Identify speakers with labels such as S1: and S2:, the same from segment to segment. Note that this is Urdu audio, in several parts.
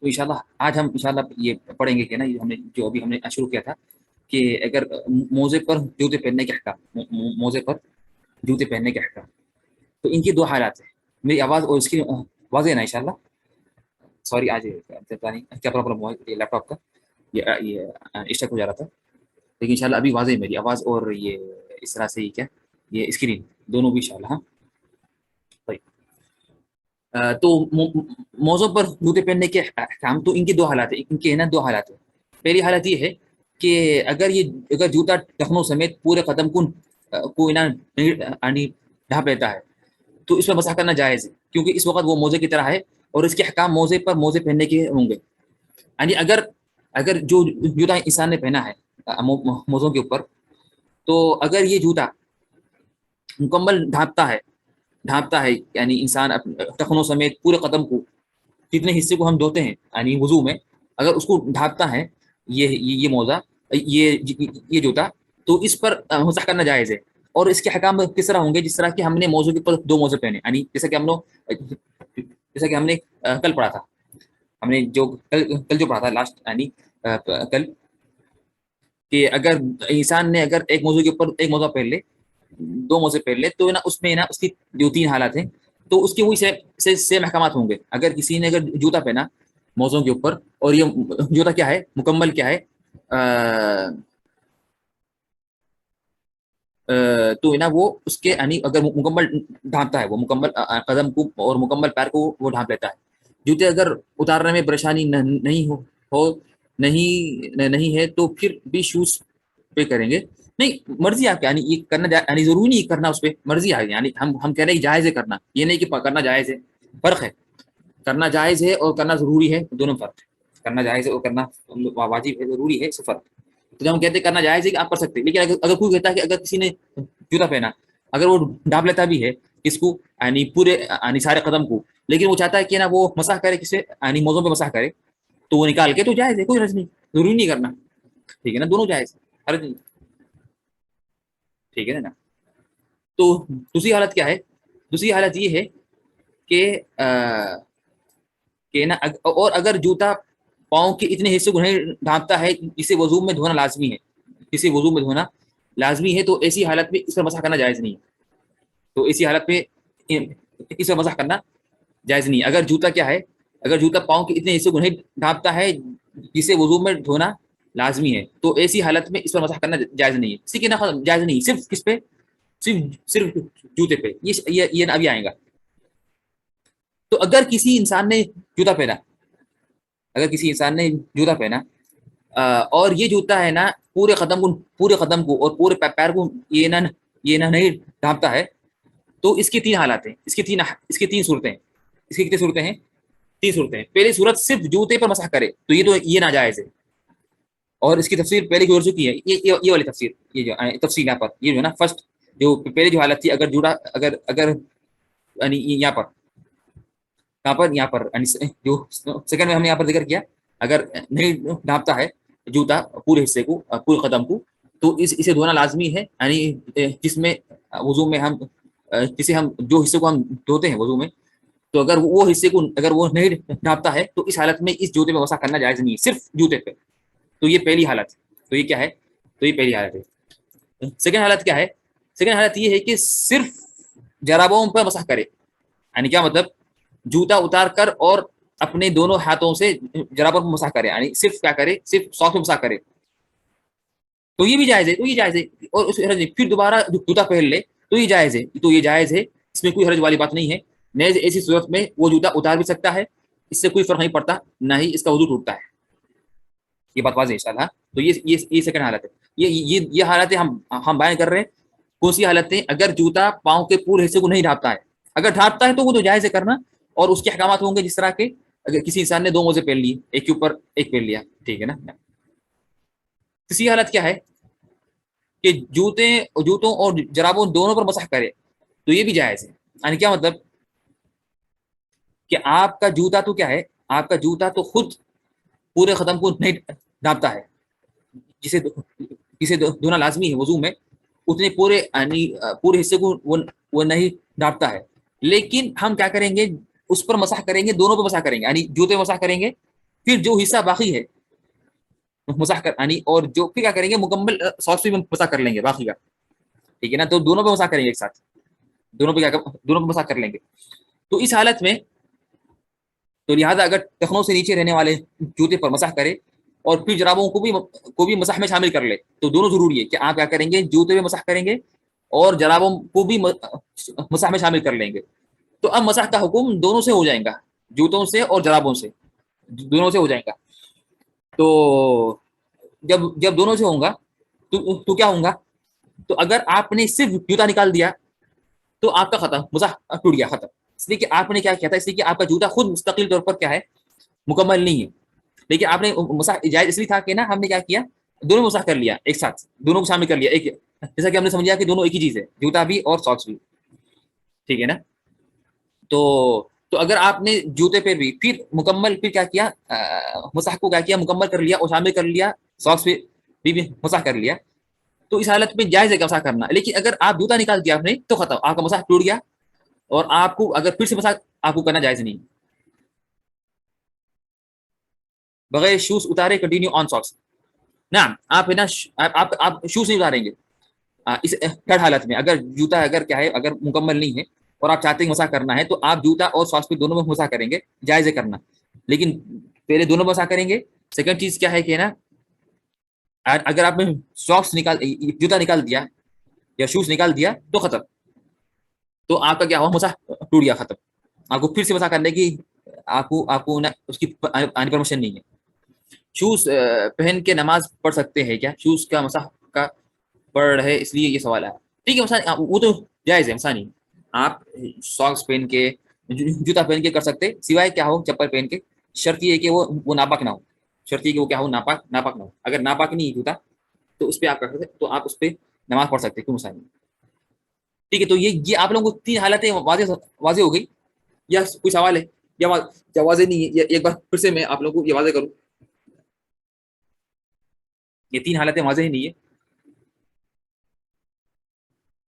S1: تو انشاءاللہ آج ہم انشاءاللہ یہ پڑھیں گے کہ نا یہ ہم نے جو ابھی ہم نے شروع کیا تھا کہ اگر موزے پر جوتے پہننے کے احکام، موزے پر جوتے پہننے کے احکام، تو ان کی دو حالات ہیں. میری آواز اور اس کی واضح ہے نا انشاءاللہ؟ سوری آج پتہ نہیں کیا پرابلم ہوا ہے لیپ ٹاپ کا، یہ اسٹک ہو جا رہا تھا، لیکن انشاءاللہ ابھی واضح ہے میری آواز اور یہ اس طرح سے ہی کیا یہ اسکرین دونوں بھی انشاءاللہ. ہاں طيب. تو موزوں پر جوتے پہننے کے احکام، تو ان کی دو حالات ہیں، ان کے نا دو حالات ہیں. پہلی حالت یہ ہے کہ اگر جوتا ٹخنوں سمیت پورے قدم کو یعنی ڈھانپ لیتا ہے تو اس پر مسح کرنا جائز ہے، کیونکہ اس وقت وہ موزے کی طرح ہے اور اس کے احکام موزے پر موزے پہننے کے ہوں گے. یعنی اگر جو جوتا انسان نے پہنا ہے موزوں کے اوپر، تو اگر یہ جوتا مکمل ڈھانپتا ہے یعنی انسان ٹخنوں سمیت پورے قدم کو، جتنے حصے کو ہم دھوتے ہیں یعنی وضو میں، اگر اس کو ڈھانپتا ہے یہ موزہ، یہ جوتا، تو اس پر مسح کرنا جائز ہے. اور اس کے حکام کس طرح ہوں گے؟ جس طرح کہ ہم نے موضوع کے اوپر دو موزے پہنے، یعنی جیسا کہ ہم نے کل پڑھا تھا، ہم نے جو کل جو پڑھا تھا لاسٹ، یعنی کل، کہ اگر انسان نے اگر ایک موضوع کے اوپر ایک موضوع پہن لے، دو موزے پہن لے، تو نا اس میں نا اس کی جو تین حالات ہیں، تو اس کے وہی سیم احکامات ہوں گے. اگر کسی نے اگر جوتا پہنا موزوں کے اوپر، اور یہ جوتا کیا ہے؟ مکمل کیا ہے؟ تو نا وہ اس کے یعنی اگر مکمل ڈھانپتا ہے، وہ مکمل قدم کو اور مکمل پیر کو وہ ڈھانپ لیتا ہے. جوتے اگر اتارنے میں پریشانی نہیں ہے تو پھر بھی شوز پہ کریں گے. نہیں، مرضی آپ کی، یعنی یہ کرنا یعنی ضروری نہیں کرنا، اس پہ مرضی ہے. یعنی ہم کہہ رہے ہیں جائز ہے کرنا، یہ نہیں کہ کرنا جائز ہے. فرق ہے، کرنا جائز ہے اور کرنا ضروری ہے، دونوں فرق ہے. کرنا جائز ہے اور کرنا واجب ہے، ضروری ہے، فرق. تو جب ہم کہتے ہیں کرنا جائز ہے کہ آپ کر سکتے ہیں، لیکن اگر کوئی کہتا ہے کہ اگر کسی نے جوتا پہنا، اگر وہ ڈھانپ لیتا بھی ہے اس کو یعنی پورے یعنی سارے قدم کو، لیکن وہ چاہتا ہے کہ نا وہ مسح کرے کسے یعنی موزوں پہ مسح کرے، تو وہ نکال کے تو جائز ہے، کوئی حرج نہیں، ضروری نہیں کرنا. ٹھیک ہے نا؟ دونوں جائز، حرج نہیں. ٹھیک ہے نا؟ تو دوسری حالت کیا ہے؟ دوسری حالت یہ ہے کہ نا اور اگر جوتا پاؤں کے اتنے حصے کو نہیں ڈھانپتا ہے جسے وضو میں دھونا لازمی ہے، جسے وضو میں دھونا لازمی ہے، تو ایسی حالت میں اس پر مسح کرنا جائز نہیں ہے. تو ایسی حالت میں اس پر مسح کرنا جائز نہیں ہے. اگر جوتا کیا ہے؟ اگر جوتا پاؤں کے اتنے حصے کو نہیں ڈھانپتا ہے جسے وضو میں دھونا لازمی ہے، تو ایسی حالت میں اس پر مسح کرنا جائز نہیں ہے. اسی کے نہ جائز نہیں، صرف کس پہ؟ صرف جوتے پہ. یہ ابھی آئے گا. تو اگر کسی انسان نے جوتا پہنا، اور یہ جوتا ہے نا پورے قدم کو اور پورے پیر کو یہ نہ نہیں ڈھانپتا ہے، تو اس کی تین حالات ہیں، اس کی تین صورتیں. اس کی کتنی صورتیں ہیں؟ تین صورتیں. پہلی صورت صرف جوتے پر مسح کرے، تو یہ ناجائز ہے، اور اس کی تفسیر پہلے کی ہو چکی ہے. یہ والی تفسیر، یہ جو تفصیل یہاں پر یہ جو ہے نا فرسٹ جو پہلے جو حالت تھی، اگر جوڑا اگر یعنی یہاں پر جو سیکنڈ میں ہم نے یہاں پر ذکر کیا، اگر نہیں ڈھانپتا ہے جوتا پورے حصے کو، پورے قدم کو، تو اسے دھونا لازمی ہے. یعنی جس میں وضو میں جسے ہم جو حصے کو ہم دھوتے ہیں وضو میں، تو اگر وہ حصے کو اگر وہ نہیں ڈھانپتا ہے تو اس حالت میں اس جوتے پہ مسح کرنا جائز نہیں ہے، صرف جوتے پہ. تو یہ پہلی حالت. تو یہ کیا ہے؟ تو یہ پہلی حالت ہے. سیکنڈ حالت کیا ہے؟ سیکنڈ حالت یہ ہے کہ صرف جرابوں پر مسح کرے. یعنی کیا مطلب؟ جوتا اتار کر اور اپنے دونوں ہاتھوں سے جرابوں پر مسح کرے، یعنی صرف کیا کرے؟ صرف ساکھ میں مسح کرے. تو یہ بھی جائز ہے، اور پھر دوبارہ جوتا پہن لے تو یہ جائز ہے. اس میں کوئی حرج والی بات نہیں ہے. نیز ایسی صورت میں وہ جوتا اتار بھی سکتا ہے، اس سے کوئی فرق نہیں پڑتا، نہ ہی اس کا وضو ٹوٹتا ہے. یہ بات واضح ہے انشاءاللہ. تو یہ سیکنڈ حالت ہے. یہ حالتیں ہم بیان کر رہے ہیں. کون سی حالتیں؟ اگر جوتا پاؤں کے پورے حصے کو نہیں ڈھانپتا ہے. اگر ڈھانپتا ہے تو وہ تو جائز ہے کرنا، اور اس کے احکامات ہوں گے جس طرح کے اگر کسی انسان نے دو موزے پہن لیے، ایک کے اوپر ایک پہن لیا. ٹھیک ہے نا؟ تیسری حالت کیا ہے؟ کہ جوتوں اور جرابوں دونوں پر مسح کرے، تو یہ بھی جائز ہے. یعنی کیا مطلب؟ کہ آپ کا جوتا تو کیا ہے؟ آپ کا جوتا تو خود پورے قدم کو نہیں ڈھانپتا ہے، جسے دھونا لازمی ہے وضو میں، اتنے پورے حصے کو وہ نہیں ڈھانپتا ہے. لیکن ہم کیا کریں گے؟ اس پر مسح کریں گے، دونوں پر مسح کریں گے. یعنی جوتے مسح کریں گے پھر جو حصہ باقی ہے مسح کر یعنی اور جو پھر کیا کریں گے مکمل ساکس بھی مسح کر لیں گے باقی کا. ٹھیک ہے نا, تو دونوں پہ مسح کریں گے ایک ساتھ, دونوں پہ دونوں پہ مسح کر لیں گے. تو اس حالت میں تو لہٰذا اگر ٹخنوں سے نیچے رہنے والے جوتے پر مسح کرے اور پھر جرابوں کو بھی مسح میں شامل کر لے, تو دونوں ضروری ہے کہ آپ کیا کریں گے, جوتے پہ مسح کریں گے اور جرابوں کو بھی مسح میں شامل کر لیں گے. تو اب مسح کا حکم دونوں سے ہو جائے گا, جوتوں سے اور جرابوں سے, دونوں سے ہو جائے گا. تو جب دونوں سے ہوں گا تو کیا ہوں گا, تو اگر آپ نے صرف جوتا نکال دیا تو آپ کا ختم, مسح ٹوٹ گیا, ختم. اس لیے کہ آپ نے کیا کیا تھا, اس لیے کہ آپ کا جوتا خود مستقل طور پر کیا ہے, مکمل نہیں ہے. لیکن آپ نے مسح جائز اس لیے تھا کہ نا ہم نے کیا کیا, دونوں مسح کر لیا ایک ساتھ, دونوں کو شامل کر لیا ایک, جیسا کہ ہم نے سمجھا کہ دونوں ایک ہی چیز ہے, جوتا بھی اور ساکس بھی. ٹھیک ہے نا. تو اگر آپ نے جوتے پہ بھی پھر مکمل پھر کیا کیا, مسح کو کیا کیا مکمل کر لیا اور شامل کر لیا, ساکس پہ بھی مسح کر لیا, تو اس حالت میں جائز ہے کہ مسح کرنا. لیکن اگر آپ جوتا نکال دیا آپ نے تو ختم, آپ کا مسح ٹوٹ گیا, اور آپ کو اگر پھر سے مسح آپ کو کرنا جائز نہیں. بغیر شوز اتارے کنٹینیو آن ساکس. نا آپ ہے نا آپ شوز نہیں اتاریں گے اس تھرڈ حالت میں. اگر جوتا اگر کیا ہے اگر مکمل نہیں ہے اور آپ چاہتے ہیں مسح کرنا ہے, تو آپ جوتا اور ساکس پہ دونوں میں مسح کریں گے, جائز ہے کرنا. لیکن پہلے دونوں مسح کریں گے. سیکنڈ چیز کیا ہے کہ نا اگر آپ نے ساکس جوتا نکال دیا یا شوز نکال دیا تو ختم, تو آپ کا کیا ہوا, مسح ٹوٹ گیا, ختم. آپ کو پھر سے مسح کرنے کی آپ کو نا اس کی آنے پرمیشن نہیں ہے. شوز پہن کے نماز پڑھ سکتے ہیں کیا, شوز کا مسح کا پڑھ رہے اس لیے یہ سوال ہے. ٹھیک ہے, مسح وہ تو جائز ہے, مسح نہیں. آپ ساکس پہن کے جوتا پہن کے کر سکتے, سوائے کیا ہو چپل پہن کے. شرط یہ ہے کہ وہ ناپاک نہ ہو, شرط یہ کہ وہ کیا ہو, ناپاک نہ ہو. اگر ناپاک نہیں ہے جوتا تو اس پہ آپ کر سکتے, تو آپ اس پہ نماز پڑھ سکتے, کیوں مسح نہیں. ٹھیک ہے, تو یہ آپ لوگوں کو تین حالتیں واضح ہو گئی, یا کوئی سوال ہے یا واضح نہیں ہے؟ ایک بار پھر سے میں آپ لوگوں کو یہ واضح کروں, یہ تین حالتیں واضح ہی نہیں ہے.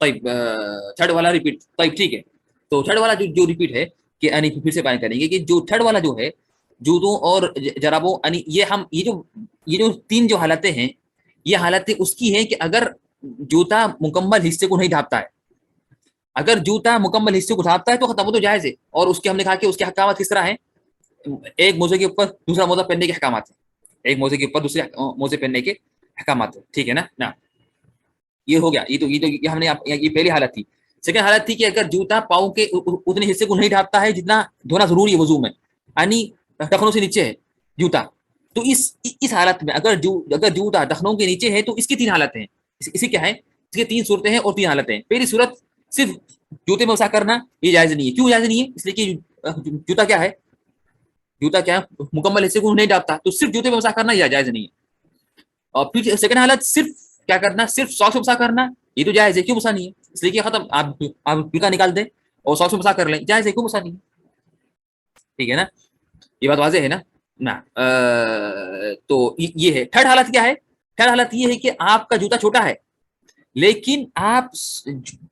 S1: طيب تھرڈ والا ریپیٹ. طيب ٹھیک ہے, تو تھرڈ والا جو ریپیٹ ہے کہ یعنی پھر سے بیان کریں گے کہ جو تھرڈ والا جو ہے جوتوں اور جرابوں, یعنی یہ جو تین جو حالتیں ہیں, یہ حالتیں اس کی ہیں کہ اگر جوتا مکمل حصے کو نہیں ڈھانپتا ہے. اگر جوتا مکمل حصے کو ڈھانپتا ہے تو ختم, وہ تو جائز ہے. اور اس کے ہم نے کہا کہ اس کے احکامات کس طرح ہیں, ایک موزے کے اوپر دوسرا موزہ پہننے کے احکامات ہیں, ایک موزے کے اوپر دوسرے موزے پہننے کے احکامات ہیں. ٹھیک ہے نا. یہ ہو گیا, یہ ہم نے یہ پہلی حالت تھی. سیکنڈ حالت تھی کہ اگر جوتا پاؤں کے اتنے حصے کو نہیں ڈھانپتا ہے جتنا دھونا ضروری ہے وضو میں, یعنی ٹخنوں سے نیچے ہے جوتا, تو اس حالت میں اگر جوتا ٹخنوں کے نیچے ہے تو اس کی تین حالتیں ہیں. اسی کیا ہے, اس کی تین صورتیں ہیں اور تین حالتیں ہیں. پہلی صورت صرف جوتے میں مسح کرنا, یہ جائز نہیں ہے. کیوں جائز نہیں ہے, اس لیے کہ جوتا کیا ہے, جوتا کیا ہے مکمل حصے کو نہیں ڈھانپتا, تو صرف جوتے میں مسح کرنا یہ جائز نہیں ہے. اور پھر سیکنڈ حالت صرف کیا کرنا, صرف ساکس میں مسح کرنا, یہ تو جائز ہے. کیوں مسح نہیں ہے, اس لیے کہ ختم, آپ جوتا نکال دیں اور ساکس میں مسح کر لیں, جائز ہے. کیوں مسح نہیں ہے. ٹھیک ہے نا, یہ بات واضح ہے نا. تو یہ ہے تھرڈ حالت. کیا ہے تھرڈ حالت, یہ ہے کہ آپ کا جوتا چھوٹا ہے, لیکن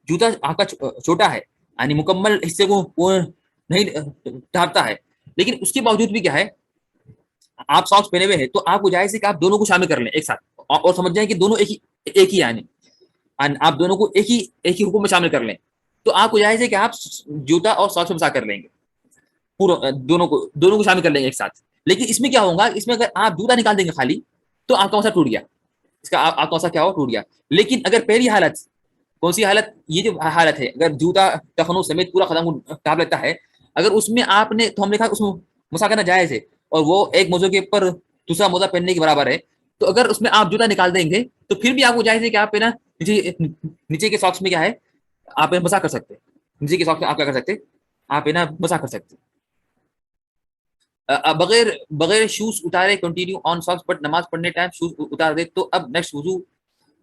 S1: جوتا آپ کا چھوٹا ہے, یعنی مکمل حصے کو نہیں ڈھانپتا ہے, لیکن اس کے باوجود بھی کیا ہے, آپ ساکس پہنے ہوئے ہیں, تو آپ کو جائز ہے کہ آپ دونوں کو شامل کر لیں ایک ساتھ, اور سمجھ جائیں کہ دونوں ایک ہی یعنی آپ دونوں کو ایک ہی حکم میں شامل کر لیں. تو آپ کو جائز ہے کہ آپ جوتا اور ساکس میں مسح کر لیں گے, پورا دونوں کو شامل کر لیں گے ایک ساتھ. لیکن اس میں کیا ہوگا, اس میں اگر آپ جوتا نکال دیں گے خالی, تو آپ کا مسح ٹوٹ گیا, اس کا آپ کا مسح کیا ہو, ٹوٹ گیا. لیکن اگر پہلی حالت, کون سی حالت, یہ جو حالت ہے اگر جوتا ٹخنوں سمیت پورا قدم کو ڈھانپ لیتا ہے, اگر اس میں آپ نے, تو ہم نے کہا اس میں مسح کرنا جائز ہے, اور وہ ایک موزے کے اوپر دوسرا موزہ پہننے کے برابر ہے, تو اگر اس میں آپ جوتا نکال دیں گے تو پھر بھی آپ کو جائز ہے کہ آپ نا نیچے کے ساکس میں کیا ہے, آپ مسح کر سکتے, نیچے کے ساکس میں آپ کیا کر سکتے, آپ نا مسح کر سکتے. بغیر شوز اتارے کنٹینیو آن ساکس, بٹ نماز پڑھنے ٹائم شوز اتار دے تو اب نیکسٹ وضو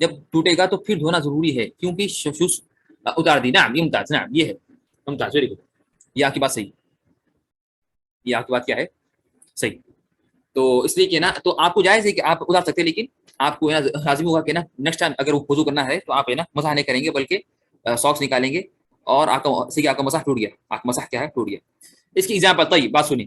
S1: جب ٹوٹے گا تو پھر دھونا ضروری ہے کیونکہ شوز اتار دی. نعم, یہ ممتاز, نعم یہ ہے ممتاز, ویری گڈ, یہ آپ کی بات صحیح, یہ آپ کی بات کیا ہے, صحیح. تو اس لیے کہ نا, تو آپ کو جائز ہے کہ آپ اتار سکتے, لیکن آپ کو لازم ہوگا کہ نا نیکسٹ ٹائم اگر وضو کرنا ہے تو آپ نا مسح نہیں کریں گے, بلکہ ساکس نکالیں گے, اور آپ کا مسح ٹوٹ گیا, آپ کا مسح کیا ہے, ٹوٹ گیا. اس کی ایگزامپل, طيب بات سنیں,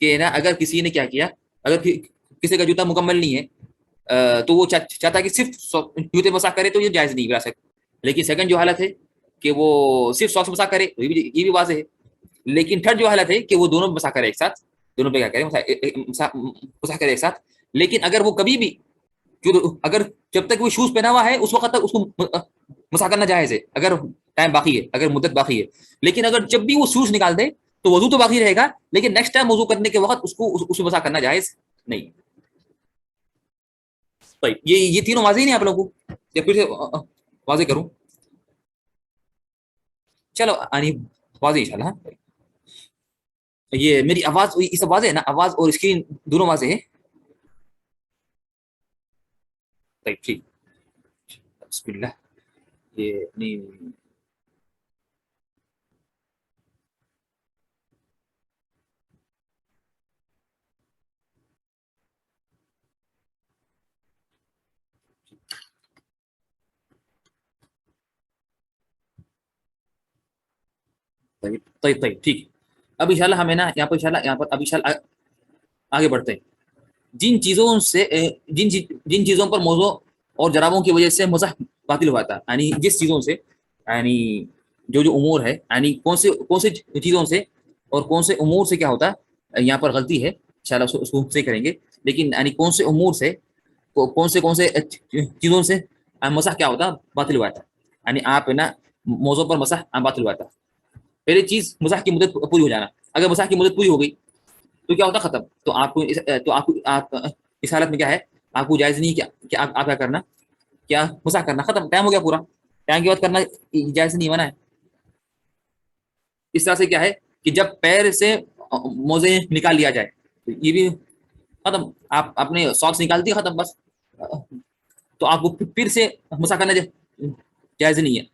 S1: کہ نا اگر کسی نے کیا کیا, اگر کسی کا جوتا مکمل نہیں ہے تو وہ چاہتا ہے کہ صرف جوتے مسح کرے تو یہ جائز نہیں برا. لیکن سیکنڈ جو حالت ہے کہ وہ صرف ساکس مسح کرے تو یہ بھی واضح ہے. لیکن تھرڈ جو حالت ہے کہ وہ دونوں مسح کرے ایک ساتھ, دونوں پہ کیا کرے مسح کرے ایک ساتھ. لیکن اگر وہ کبھی بھی اگر جب تک وہ شوز پہنا ہوا ہے اس وقت تک اس کو مسح کرنا جائز ہے اگر ٹائم باقی ہے, اگر مدت باقی ہے. لیکن اگر جب بھی وہ شوز نکال دے تو وضو تو باقی رہے گا, لیکن نیکسٹ ٹائم وضو کرنے کے وقت اس کو مسح کرنا جائز نہیں. طيب یہ تینوں واضح نہیں آپ لوگوں کو, یا پھر سے واضح کروں؟ چلو یعنی واضح انشاءاللہ. یہ میری آواز یہ سب واضح ہے نا, آواز اور اسکرین دونوں واضح ہے؟ طيب ٹھیک, بسم اللہ. یہ نہیں طيب ٹھیک. اب انشاءاللہ ہمیں نا یہاں پر اب انشاءاللہ آگے بڑھتے ہیں. جن چیزوں پر موضوع اور جرابوں کی وجہ سے مسح باطل ہوا تھا, یعنی جس چیزوں سے, یعنی جو امور ہے, یعنی کون سے چیزوں سے اور کون سے امور سے کیا ہوتا ہے, یہاں پر غلطی ہے انشاءاللہ اس کو صحیح کریں گے. لیکن یعنی کون سے امور سے کون سے چیزوں سے مسح کیا ہوتا باطل ہوا تھا, یعنی آپ نا موضوع پر مسح باطل ہوا تھا. پہلی چیز مسح کی مدت پوری ہو جانا. اگر مسح کی مدت پوری ہو گئی تو کیا ہوتا ختم. تو آپ اس حالت میں کیا ہے, آپ کو جائز نہیں کہ آپ کیا کرنا, کیا مسح کرنا. ختم, ٹائم ہو گیا پورا, ٹائم کے بعد کرنا جائز نہیں منع ہے. اس طرح سے کیا ہے کہ جب پیر سے موزے نکال لیا جائے تو یہ بھی ختم. آپ اپنے ساکس نکال دیے, ختم بس. تو آپ کو پھر سے مسح کرنا جائز نہیں ہے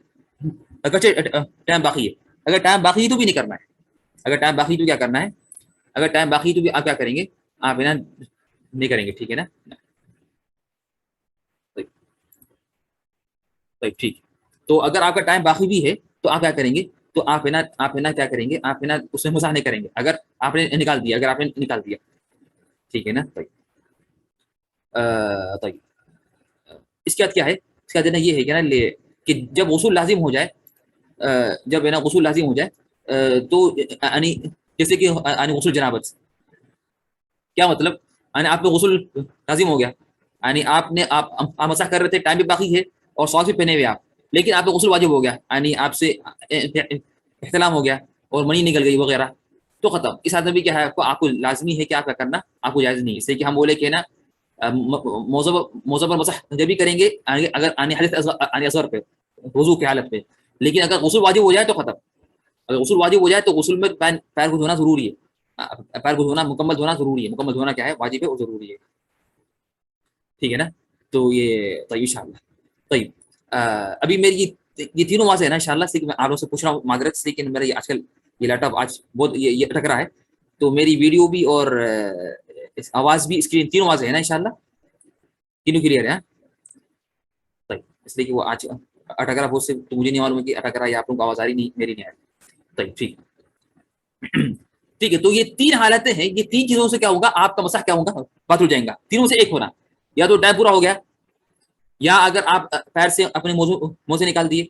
S1: اگر ٹائم باقی ہے. اگر ٹائم باقی ہے تو بھی نہیں کرنا ہے. اگر ٹائم باقی تو کیا کرنا ہے, اگر ٹائم باقی تو بھی آپ کیا کریں گے, آپ نا نہیں کریں گے. ٹھیک ہے نا, ٹھیک. تو اگر آپ کا ٹائم باقی بھی ہے تو آپ کیا کریں گے, تو آپ نا کیا کریں گے, آپ نا اس میں مسح نہیں کریں گے اگر آپ نے نکال دیا, اگر آپ نے نکال دیا. ٹھیک ہے نا. طيب اس کے بعد کیا ہے, اس کا دینا یہ ہے کہ نا کہ جب غسل لازم ہو جائے, جب ہے نا غسل لازم ہو جائے تو یعنی جیسے کہ یعنی غسل جنابت. کیا مطلب, یعنی آپ کو غسل لازم ہو گیا, یعنی آپ مسح کر رہے تھے, ٹائم بھی باقی ہے اور ساکس بھی پہنے ہوئے آپ, لیکن آپ کو غسل واجب ہو گیا, یعنی آپ سے احتلام ہو گیا اور منی نکل گئی وغیرہ, تو ختم. اس حالت میں بھی کیا ہے, آپ کو لازمی ہے کہ آپ کا کرنا, آپ کو جائز نہیں. اس سے کہ ہم بولے کہ نا موضوع پر مسح جب بھی کریں گے اگر اثر پہ وضو کی حالت پہ, لیکن اگر غسل واجب ہو جائے تو ختم. اگر غسل واجب ہو جائے تو غسل میں پیر کو دھونا ضروری ہے, پیر کو دھونا مکمل دھونا ضروری ہے. مکمل دھونا کیا ہے, واجب ہے اور ضروری ہے. ٹھیک ہے نا. تو یہ طيب انشاءاللہ. طيب ابھی میری یہ تینوں واضح ہے نا انشاءاللہ. سے میں آپ لوگوں سے پوچھ رہا ہوں معذرت سے, لیکن میرا یہ آج کل یہ لیپ ٹاپ آج بہت یہ اٹک رہا ہے, تو میری ویڈیو بھی اور آواز بھی اسکرین تینوں واضح ہے نا انشاءاللہ, تینوں کلیئر ہے. طيب اس لیے کہ وہ آج اٹک رہا بہت سے, تو مجھے نہیں معلوم ہے کہ اٹک رہا ہے آپ لوگوں کو آواز آ رہی نہیں, میری نہیں آ رہی. طيب ٹھیک ٹھیک ہے. تو یہ تین حالتیں ہیں, یہ تین چیزوں سے کیا ہوگا, آپ کا مسح کیا ہوگا, باطل ہو جائیں گا. تینوں سے ایک ہونا, یا تو ٹائم پورا ہو گیا, یا اگر آپ پیر سے اپنے منہ سے نکال دیے,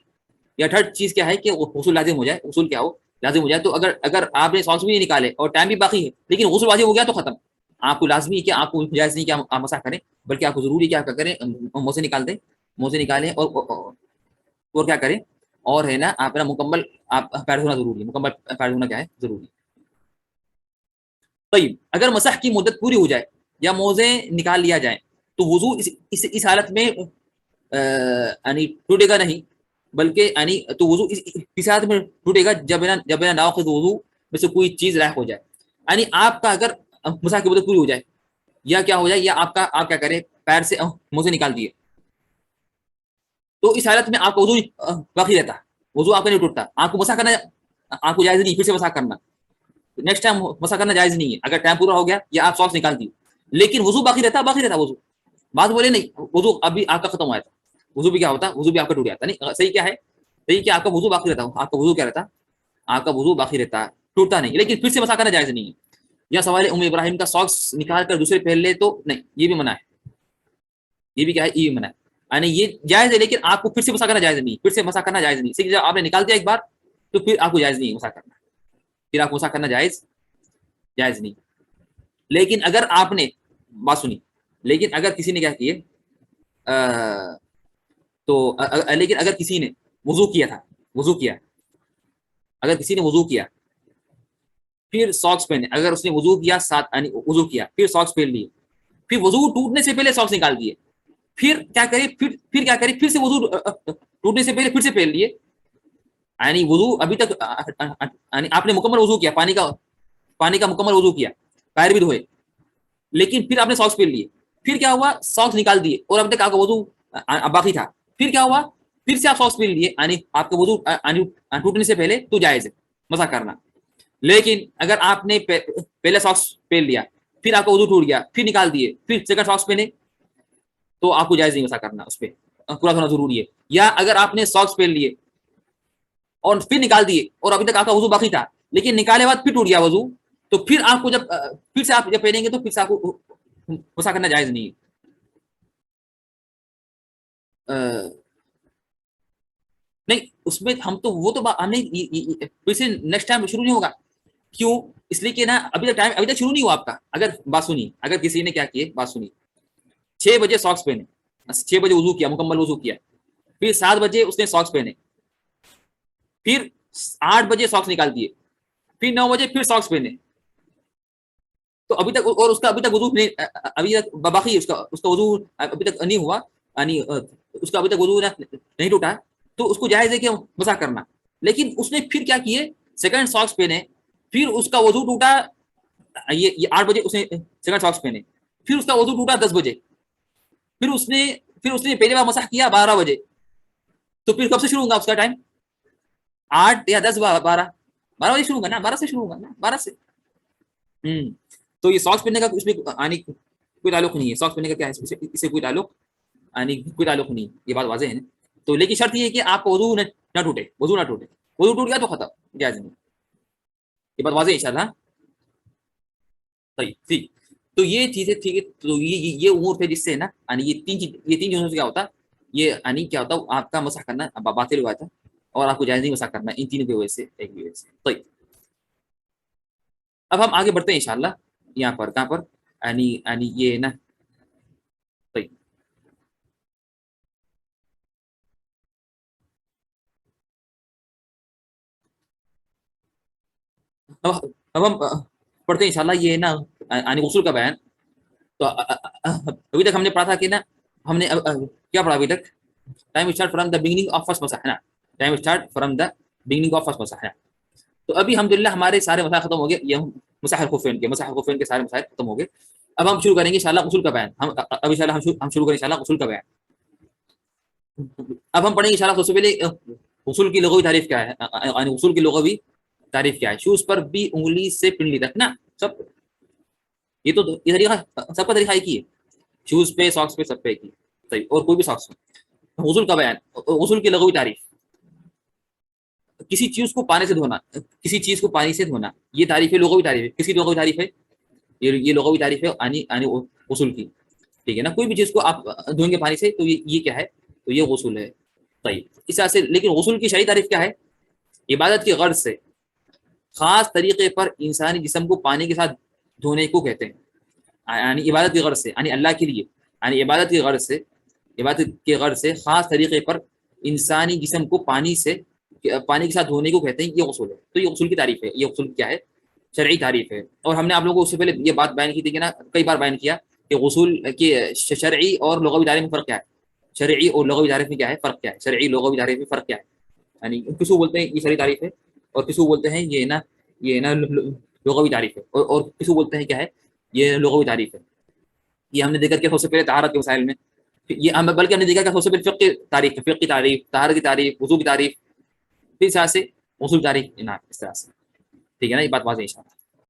S1: یا تھرڈ چیز کیا ہے کہ غسل لازم ہو جائے. غسل کیا ہو لازم ہو جائے, تو اگر آپ نے سانس بھی نہیں نکالے اور ٹائم بھی باقی ہے لیکن غسل واجب ہو گیا تو ختم. آپ کو لازمی ہے کہ آپ کو جائز نہیں کہ آپ مسح کریں, بلکہ آپ کو ضروری کیا کریں, منہ سے نکال دیں, منہ سے نکالیں اور کیا کریں, اور ہے نا آپ نا مکمل آپ پیر دھونا ضروری ہے. مکمل پیر دھونا کیا ہے, ضروری ہے. طيب اگر مسح کی مدت پوری ہو جائے یا موزے نکال لیا جائے تو وضو اس حالت میں یعنی ٹوٹے گا نہیں, بلکہ یعنی تو وضو اس حالت میں ٹوٹے گا جب نا ناقض وضو میں سے کوئی چیز لاحق ہو جائے. یعنی آپ کا اگر مسح کی مدت پوری ہو جائے, یا کیا ہو جائے, یا آپ کیا کریں, پیر سے منہ سے نکال دیے, تو اس حالت میں آپ کا وضو باقی رہتا, وضو آپ کا نہیں ٹوٹتا. آپ کو مسح کرنا, آپ کو جائز نہیں پھر سے مسح کرنا, نیکسٹ ٹائم مسح کرنا جائز نہیں ہے اگر ٹائم پورا ہو گیا یا آپ ساکس نکال دی, لیکن وضو باقی رہتا وضو. بات بولے نہیں وضو ابھی آپ کا ختم ہوا تھا, وضو بھی کیا ہوتا, وضو بھی آپ کا ٹوٹ جاتا. نہیں صحیح کیا ہے, صحیح کہ آپ کا وضو باقی رہتا, آپ کا وضو کیا رہتا, آپ کا وضو باقی رہتا, ٹوٹتا نہیں, لیکن پھر سے مسح کرنا جائز نہیں ہے. یا سوال ابراہیم کا ساکس نکال کر دوسرے پہن لے تو نہیں, یہ بھی منع ہے, یہ بھی کیا ہے, یہ بھی منع ہے. یعنی یہ جائز ہے لیکن آپ کو پھر سے مسح کرنا جائز نہیں, پھر سے مسح کرنا جائز نہیں. جب آپ نے نکال دیا ایک بار تو پھر آپ کو جائز نہیں ہے مسح کرنا, پھر آپ کو مسح کرنا جائز نہیں. لیکن اگر آپ نے بات سنی, لیکن اگر کسی نے کیا کیے تو لیکن اگر کسی نے وضو کیا تھا, اگر کسی نے وضو کیا پھر ساکس پہنے, اگر اس نے وضو کیا وضو کیا پھر ساکس پہن لیے, پھر وضو ٹوٹنے سے پہلے ساکس نکال دیے, پھر کیا کرے, پھر کیا کرے, پھر سے وضو ٹوٹنے سے پہلے پھر سے پہن لیے. یعنی وضو ابھی تک یعنی آپ نے مکمل وضو کیا, پانی کا مکمل وضو کیا, پیر بھی دھوئے, لیکن پھر آپ نے ساکس پہن لیے, پھر کیا ہوا, ساکس نکال دیے اور ابھی تک آپ کا وضو باقی تھا, پھر کیا ہوا, پھر سے آپ ساکس پہن لیے, یعنی آپ کا وضو ٹوٹنے سے پہلے تو جائز ہے مسح کرنا. لیکن اگر آپ نے پہلے ساکس پہن لیا, پھر آپ کا وضو ٹوٹ گیا, پھر نکال دیے, پھر سیکنڈ ساکس پہنے تو آپ کو جائز نہیں مسح کرنا, اس پہ پورا ہونا ضروری ہے. یا اگر آپ نے ساکس پہن لیے اور پھر نکال دیے اور ابھی تک آپ کا وضو باقی تھا, لیکن نکالے بعد پھر ٹوٹ گیا وضو, تو پھر آپ کو پھر سے آپ جب پہنیں گے تو پھر سے آپ کو مسح کرنا جائز نہیں ہے. نہیں اس میں ہم تو وہ تو ہم نے پھر سے نیکسٹ ٹائم شروع نہیں ہوگا. کیوں؟ اس لیے کہ نا ابھی تک شروع نہیں ہوا آپ کا. اگر بات سنی, اگر کسی نے کیا کیے, بات سنی, 6 بجے ساکس پہنے, 6 بجے وضو کیا, مکمل وضو کیا, پھر 7 بجے اس نے ساکس پہنے, پھر 8 بجے ساکس نکال دیے, پھر 9 بجے پھر ساکس پہنے, تو ابھی تک اور اس کا ابھی تک وضو ابھی تک باقی, اس کا وضو ابھی تک نہیں ہوا, یعنی اس کا ابھی تک وضو نہیں ٹوٹا, تو اس کو جائز ہے کہ مسح کرنا. لیکن اس نے پھر کیا کیے, سیکنڈ ساکس پہنے, پھر اس کا وضو ٹوٹا, یہ 8 بجے اس نے سیکنڈ ساکس پہنے, پھر اس کا وضو ٹوٹا 10 بجے, پھر اس نے پہلے بار مسح کیا 12 بجے, تو پھر کب سے شروع ہوگا اس کا ٹائم, 8 یا 10 12 بجے شروع ہوگا نا, 12 سے شروع ہوگا نا, 12 سے. تو یہ ساکس پہننے کا اس میں کوئی تعلق نہیں ہے, ساکس پہننے کا کیا ہے, اس سے کوئی تعلق نہیں, یہ بات واضح ہے نا. تو لیکن شرط یہ ہے کہ آپ کو وضو نہ ٹوٹے, وضو ٹوٹ گیا تو ختم, جائز نہیں. یہ بات واضح ہے انشاءاللہ. صحیح, ٹھیک. تو یہ چیزیں ٹھیک ہے. تو یہ امور تھے جس سے نا یہ تین چیزوں سے کیا ہوتا, یہ کیا ہوتا, آپ کا مسح کرنا باطل ہوا تھا اور آپ کو جائز نہیں مسح کرنا, ان تینوں کی وجہ سے, ایک وجہ سے. طيب اب ہم آگے بڑھتے ہیں انشاءاللہ. یہاں پر کہاں پر یہ نا, طيب اب ہم پڑھتے ہیں انشاءاللہ یہ نا غسل کا بیان. تو ابھی تک ہم نے پڑھا تھا کہ نا, ہم نے کیا پڑھا ابھی تک, time start from the beginning of first مسح, ہے نا, time start from the beginning of first مسح, ہے. تو ابھی الحمدللہ ہمارے سارے مسائل ختم ہو گئے, یہ مسح الخفین کے سارے مسائل ختم ہو گئے. اب ہم شروع کریں گے انشاءاللہ غسل کا بیان. اب انشاءاللہ ہم شروع کریں انشاءاللہ غسل کا بیان. اب ہم پڑھیں گے انشاءاللہ. سب سے پہلے غسل کی لغوی تعریف کیا ہے, یعنی غسل کی لغوی تعریف کیا ہے. شوز پر بھی انگلی سے پنڈلی تک نا, سب یہ تو یہ طریقہ سب کا طریقہ ایک ہی ہے, شوز پہ, ساکس پہ, سب پہ ایک ہی. صحیح, اور کوئی بھی ساکس. غسل کا بیان, غسل کی لغوی تعریف, کسی چیز کو پانی سے دھونا, یہ تعریف ہے, لغوی تعریف ہے. کسی لغوی تعریف ہے, یہ لغوی تعریف ہے یعنی غسل کی, ٹھیک ہے نا. کوئی بھی چیز کو آپ دھوئیں گے پانی سے تو یہ کیا ہے, تو یہ غسل ہے. صحیح, اس طرح سے. لیکن غسل کی شرعی تعریف کیا ہے, عبادت کی غرض سے خاص طریقے پر انسانی جسم کو پانی کے ساتھ دھونے کو کہتے ہیں. یعنی عبادت کی غرض سے, یعنی اللہ کے لیے, یعنی عبادت کی غرض سے خاص طریقے پر انسانی جسم کو پانی کے ساتھ دھونے کو کہتے ہیں, یہ غسل ہے. تو یہ غسل کی تعریف ہے. یہ غسل کیا ہے, شرعی تعریف ہے. اور ہم نے آپ لوگوں کو اس سے پہلے یہ بات بیان کی تھی کہ نا, کئی بار بیان کیا کہ غسل کی شرعی اور لغوی تعریف میں فرق کیا ہے. شرعی اور لغوی تعریف میں کیا ہے فرق, کیا ہے شرعی لغوی تعریف میں فرق کیا ہے. یعنی کسی کو بولتے ہیں یہ شرعی تعریف ہے, اور کسی کو بولتے ہیں یہ نا لغوی تعریف ہے, اور کسی کو بولتے ہیں کیا ہے, یہ لغوی تعریف ہے. یہ ہم نے دیکھا کہ سب سے پہلے طہارت کے مسائل میں, یہ بلکہ ہم نے دیکھا کہ سب سے پہلے فقہ کی تعریف, طہارت کی تعریف, وضو کی تعریف, پھر اس طرح سے غسل تعریف, اس طرح سے. ٹھیک ہے نا, یہ بات واضح ہے.